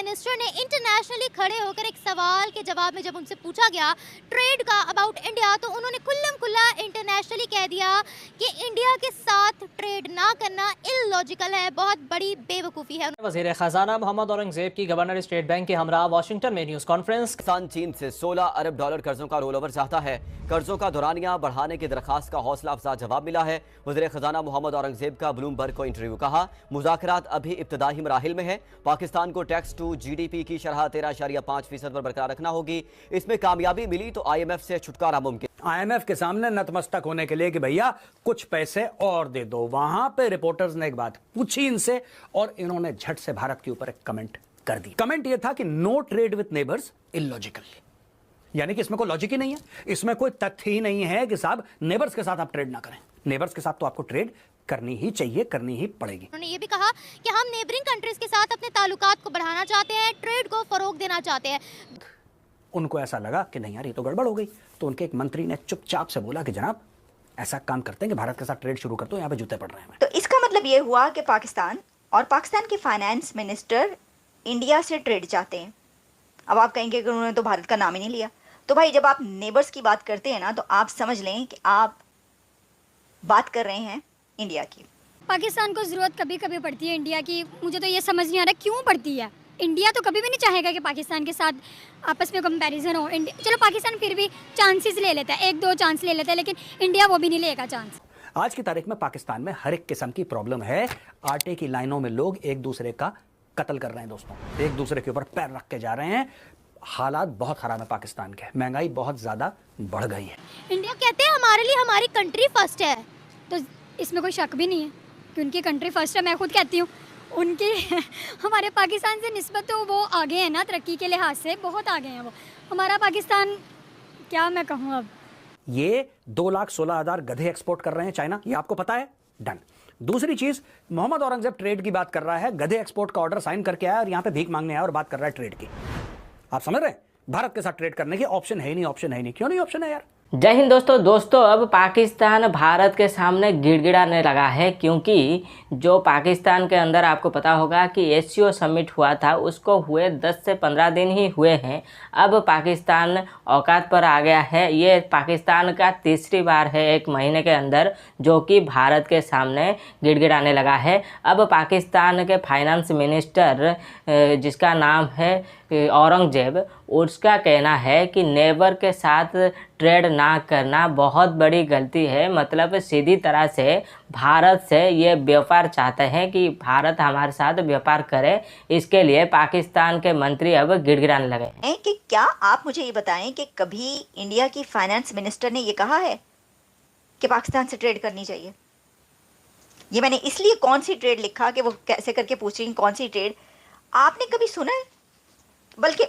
Minister ने internationally खड़े होकर एक सवाल के जवाब में जब उनसे पूछा गया ट्रेड का अबाउट इंडिया, तो उन्होंने खुल्लम खुल्ला इंटरनेशनली कह दिया कि इंडिया के साथ ट्रेड ना करना इलॉजिकल है, बहुत बड़ी बेवकूफ़ी है। वज़ीर ख़जाना मोहम्मद औरंगज़ेब की गवर्नर स्टेट बैंक के हमरा वाशिंगटन में न्यूज़ कॉन्फ्रेंस। पाकिस्तान चीन से 16 अरब डॉलर कर्जों का रोल ओवर चाहता है। कर्जों का दौरानिया बढ़ाने की दरखास्त का हौसला अफजा जवाब मिला है। वज़ीर ख़जाना मोहम्मद औरंगज़ेब का ब्लूमबर्ग को इंटरव्यू। कहा, मुज़ाकरात अभी इब्तदाई मराहिल में है। पाकिस्तान को टैक्स टू GDP की शरह 13.5% पर बरकरार रखना होगी। इसमें कामयाबी मिली तो IMF से छुटकारा मुमकिन। IMF के सामने नतमस्तक होने के लिए कि भैया कुछ पैसे और दे दो। वहां पे रिपोर्टर्स ने एक बात पूछी इनसे और इन्होंने झट से भारत के ऊपर एक कमेंट कर दी। कमेंट यह था कि no trade with neighbours illogical, यानी कि इसमें कोई लॉजिक ही नहीं है, इसमें कोई तथ्य ही नहीं है कि साहब नेबर्स के साथ आप ट्रेड ना करें। नेबर्स के साथ तो आपको ट्रेड करनी ही चाहिए, करनी ही पड़ेगी। उन्होंने ये भी कहा कि हम नेबरिंग कंट्रीज के साथ अपने ताल्लुकात को बढ़ाना चाहते हैं, ट्रेड को फरोग देना चाहते हैं। उनको ऐसा लगा कि नहीं यार ये तो गड़बड़ हो गई, तो उनके एक मंत्री ने चुपचाप से बोला कि जनाब ऐसा काम करते हैं कि भारत के साथ ट्रेड शुरू कर दो, यहाँ पे जूते पड़ रहे हैं। तो इसका मतलब ये हुआ कि पाकिस्तान और पाकिस्तान के फाइनेंस मिनिस्टर इंडिया से ट्रेड चाहते हैं। अब आप कहेंगे कि उन्होंने तो भारत का नाम ही नहीं लिया। तो भाई जब आप नेबर्स की बात करते हैं ना, तो आप समझ लें कि आप बात कर रहे हैं इंडिया की। पाकिस्तान को ज़रूरत कभी कभी पड़ती है इंडिया की। मुझे तो ये समझ नहीं आ रहा क्यों पड़ती है। इंडिया तो कभी भी नहीं चाहेगा कि पाकिस्तान के साथ आपस में कंपैरिजन हो। चलो पाकिस्तान फिर भी चांसेस ले लेता है, 1-2 चांस ले लेता है, लेकिन इंडिया वो भी नहीं लेगा चांस। आज की तारीख में पाकिस्तान में हर एक किस्म की प्रॉब्लम है। आटे की लाइनों में लोग एक दूसरे का कत्ल कर रहे हैं दोस्तों, एक दूसरे के ऊपर पैर रख के जा रहे हैं। हालात बहुत खराब है पाकिस्तान के, महंगाई बहुत ज्यादा बढ़ गई है। इंडिया कहते हैं हमारे लिए हमारी कंट्री फर्स्ट है, तो इसमें कोई शक भी नहीं है कि उनकी कंट्री फर्स्ट है। मैं खुद कहती हूँ उनके हमारे पाकिस्तान से निस्बत तो वो आगे हैं ना, तरक्की के लिहाज से बहुत आगे हैं वो। हमारा पाकिस्तान क्या मैं कहूँ। अब ये 2,16,000 गधे एक्सपोर्ट कर रहे हैं चाइना, ये आपको पता है। डन। दूसरी चीज, मोहम्मद औरंगजेब ट्रेड की बात कर रहा है, गधे एक्सपोर्ट का ऑर्डर साइन करके आया और यहाँ पे भीख मांगने आया और बात कर रहा है ट्रेड की। आप समझ रहे हैं, भारत के साथ ट्रेड करने की ऑप्शन है ही नहीं, ऑप्शन है ही नहीं। क्यों नहीं ऑप्शन है यार? जय हिंद दोस्तों, अब पाकिस्तान भारत के सामने गिड़गिड़ाने लगा है, क्योंकि जो पाकिस्तान के अंदर आपको पता होगा कि SCO समिट हुआ था, उसको हुए 10 से 15 दिन ही हुए हैं। अब पाकिस्तान औकात पर आ गया है। ये पाकिस्तान का तीसरी बार है एक महीने के अंदर जो कि भारत के सामने गिड़गिड़ाने लगा है। अब पाकिस्तान के फाइनेंस मिनिस्टर जिसका नाम है औरंगजेब, उसका कहना है कि नेबर के साथ ट्रेड ना करना बहुत बड़ी गलती है। मतलब सीधी तरह से भारत से ये व्यापार चाहते हैं कि भारत हमारे साथ व्यापार करे। इसके लिए पाकिस्तान के मंत्री अब गिड़गिड़ाने लगे हैं। कि क्या आप मुझे ये बताएं कि कभी इंडिया की फाइनेंस मिनिस्टर ने ये कहा है कि पाकिस्तान से ट्रेड करनी चाहिए? ये मैंने इसलिए कौन सी ट्रेड लिखा कि वो कैसे करके पूछ रही कौन सी ट्रेड, आपने कभी सुना है? बल्कि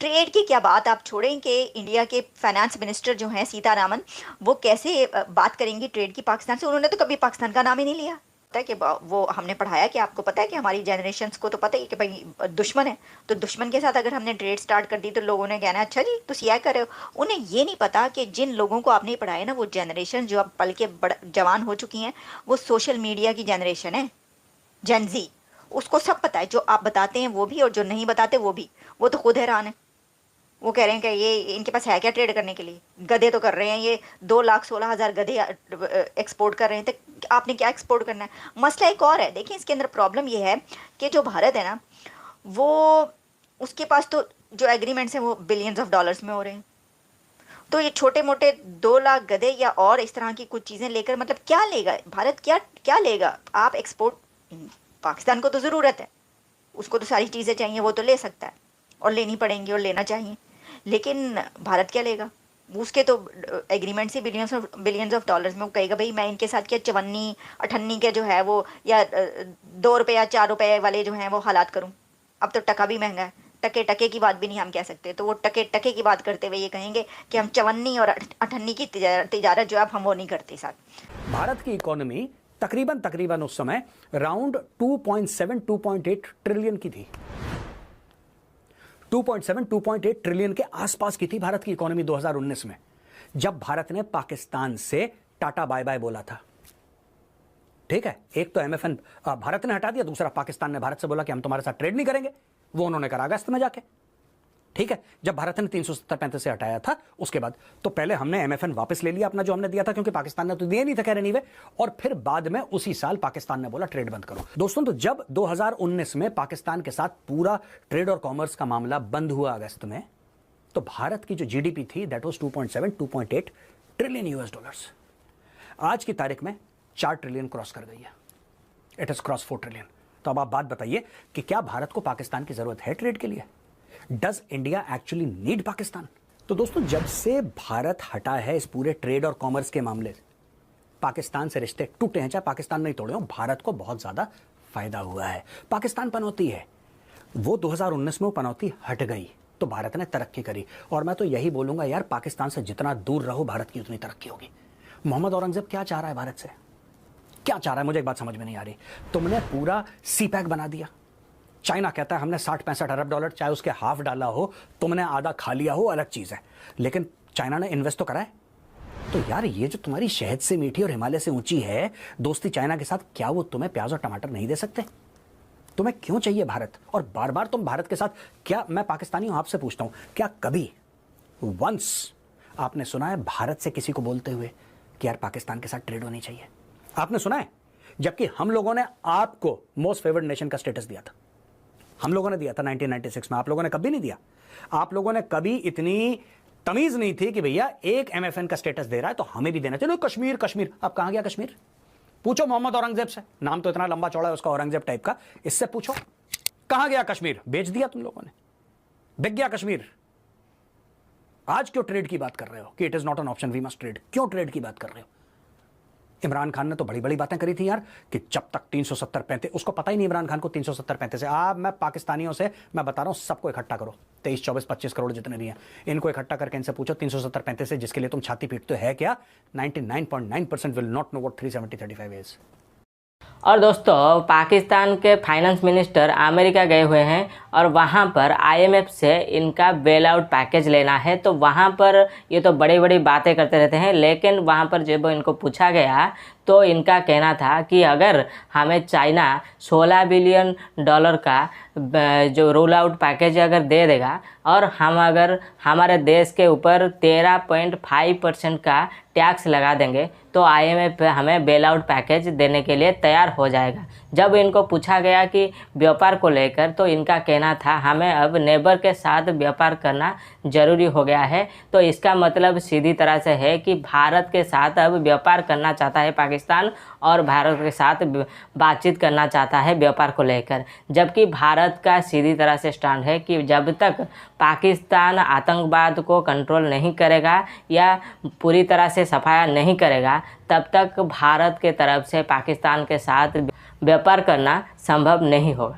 ट्रेड की क्या बात आप छोड़ें कि इंडिया के फाइनेंस मिनिस्टर जो हैं सीतारामन, वो कैसे बात करेंगी ट्रेड की पाकिस्तान से? उन्होंने तो कभी पाकिस्तान का नाम ही नहीं लिया। पता है कि वो हमने पढ़ाया कि आपको पता है कि हमारी जनरेशन्स को तो पता ही कि भाई दुश्मन है, तो दुश्मन के साथ अगर हमने ट्रेड स्टार्ट कर दी तो लोगों ने कहना अच्छा जी तो क्या कर रहे हो। उन्हें ये नहीं पता कि जिन लोगों को आपने पढ़ाया ना, वो जनरेशन जो अब पल के जवान हो चुकी हैं, वो सोशल मीडिया की जनरेशन है, जेन ज़ी। उसको सब पता है, जो आप बताते हैं वो भी और जो नहीं बताते वो भी। वो तो खुद हैरान है, वो कह रहे हैं कि ये इनके पास है क्या ट्रेड करने के लिए? गधे तो कर रहे हैं, ये 2,16,000 गधे एक्सपोर्ट कर रहे हैं, तो आपने क्या एक्सपोर्ट करना है? मसला एक और है, देखिए इसके अंदर प्रॉब्लम ये है कि जो भारत है ना, वो उसके पास तो जो एग्रीमेंट्स हैं वो बिलियंस ऑफ डॉलर्स में हो रहे हैं। तो ये छोटे मोटे 2 लाख गधे या और इस तरह की कुछ चीज़ें लेकर मतलब क्या लेगा भारत? क्या लेगा? आप एक्सपोर्ट, पाकिस्तान को तो ज़रूरत है, उसको तो सारी चीज़ें चाहिए, वो तो ले सकता है और लेनी पड़ेंगी और लेना चाहिए, लेकिन भारत क्या लेगा? उसके तो एग्रीमेंट से बिलियंस ऑफ डॉलर्स में। वो कहेगा भाई मैं इनके साथ क्या 54-58 के जो है वो या 2 रुपये या 4 रुपये वाले जो हैं वो हालात करूं? अब तो टका भी महंगा है, टके की बात भी नहीं हम कह सकते, तो वो टके की बात करते हुए ये कहेंगे कि हम 54 और 58 की तिजारत जो है हम वो नहीं करते साथ। भारत की इकोनॉमी तकरीबन उस समय राउंड 2.8 ट्रिलियन की थी। 2.8 ट्रिलियन के आसपास की थी भारत की इकोनॉमी 2019 में, जब भारत ने पाकिस्तान से टाटा बाय बाय बोला था। ठीक है, एक तो MFN भारत ने हटा दिया, दूसरा पाकिस्तान ने भारत से बोला कि हम तुम्हारे साथ ट्रेड नहीं करेंगे। वो उन्होंने करा अगस्त में जाके, ठीक है, जब भारत ने 370-35 से हटाया था उसके बाद। तो पहले हमने MFN वापस ले लिया अपना जो हमने दिया था, क्योंकि पाकिस्तान ने तो दिया नहीं था खैर एनीवे, और फिर बाद में उसी साल पाकिस्तान ने बोला ट्रेड बंद करो। दोस्तों, तो जब 2019 में पाकिस्तान के साथ पूरा ट्रेड और कॉमर्स का मामला बंद हुआ अगस्त में, तो भारत की जो GDP थी that was 2.8 trillion US dollars. आज की तारीख में 4 ट्रिलियन क्रॉस कर गई है, इट इज क्रॉस 4 ट्रिलियन। तो अब आप बात बताइए कि क्या भारत को पाकिस्तान की जरूरत है ट्रेड के लिए? Does India actually need Pakistan? तो दोस्तों, जब से भारत हटा है इस पूरे ट्रेड और कॉमर्स के मामले, पाकिस्तान से रिश्ते टूटे हैं, चाहे पाकिस्तान नहीं तोड़े हो, भारत को बहुत ज्यादा फायदा हुआ है। पाकिस्तान पनौती है, वो 2019 में वो पनौती हट गई तो भारत ने तरक्की करी। और मैं तो यही बोलूंगा यार, पाकिस्तान से जितना दूर रहो भारत की उतनी तरक्की होगी। मोहम्मद औरंगजेब क्या चाह रहा है भारत से? क्या चाह रहा है? मुझे एक बात समझ में नहीं आ रही। तुमने पूरा CPEC बना दिया, चाइना कहता है हमने 60-65 अरब डॉलर, चाहे उसके हाफ डाला हो, तुमने आधा खा लिया हो, अलग चीज है, लेकिन चाइना ने इन्वेस्ट तो करा है। तो यार, ये जो तुम्हारी शहद से मीठी और हिमालय से ऊंची है दोस्ती चाइना के साथ, क्या वो तुम्हें प्याज और टमाटर नहीं दे सकते? तुम्हें क्यों चाहिए भारत? और बार बार तुम भारत के साथ, क्या मैं पाकिस्तानी हूं, आपसे पूछता हूं, क्या कभी वंस आपने सुना है भारत से किसी को बोलते हुए कि यार पाकिस्तान के साथ ट्रेड होनी चाहिए? आपने सुना है? जबकि हम लोगों ने आपको मोस्ट फेवर्ड नेशन का स्टेटस दिया था, हम लोगों ने दिया था 1996 में, आप लोगों ने कभी नहीं दिया। आप लोगों ने कभी इतनी तमीज नहीं थी कि भैया एक MFN का स्टेटस दे रहा है तो हमें भी देना चाहिए। कश्मीर, कश्मीर, अब कहां गया कश्मीर? पूछो मोहम्मद औरंगजेब से, नाम तो इतना लंबा चौड़ा है उसका, औरंगजेब टाइप का, इससे पूछो कहां गया कश्मीर? बेच दिया तुम लोगों ने, बिक गया कश्मीर। आज क्यों ट्रेड की बात कर रहे हो कि it is not an option, we must trade? क्यों ट्रेड की बात कर रहे हो? इमरान खान ने तो बड़ी बड़ी बातें करी थी यार कि जब तक 370-35, उसको पता ही नहीं इमरान खान को 370-35 से। आप, मैं पाकिस्तानियों से मैं बता रहा हूं, सबको इकट्ठा करो, 23, 24, 25 करोड़ जितने भी हैं, इनको इकट्ठा करके इनसे पूछो 370-35 से जिसके लिए तुम छाती पीटते हो है क्या? 99.9% will not know what 370-35 is. और दोस्तों, पाकिस्तान के फाइनेंस मिनिस्टर अमेरिका गए हुए हैं और वहाँ पर IMF से इनका बेल आउट पैकेज लेना है। तो वहाँ पर ये तो बड़ी बड़ी बातें करते रहते हैं, लेकिन वहाँ पर जब इनको पूछा गया तो इनका कहना था कि अगर हमें चाइना 16 बिलियन डॉलर का जो रोल आउट पैकेज अगर दे देगा और हम अगर हमारे देश के ऊपर 13.5% का टैक्स लगा देंगे तो IMF हमें बेल आउट पैकेज देने के लिए तैयार हो जाएगा। जब इनको पूछा गया कि व्यापार को लेकर, तो इनका कहना था हमें अब नेबर के साथ व्यापार करना ज़रूरी हो गया है। तो इसका मतलब सीधी तरह से है कि भारत के साथ अब व्यापार करना चाहता है पाकिस्तान, और भारत के साथ बातचीत करना चाहता है व्यापार को लेकर। जबकि भारत का सीधी तरह से स्टैंड है कि जब तक पाकिस्तान आतंकवाद को कंट्रोल नहीं करेगा या पूरी तरह से सफाया नहीं करेगा, तब तक भारत के तरफ से पाकिस्तान के साथ व्यापार करना संभव नहीं होगा।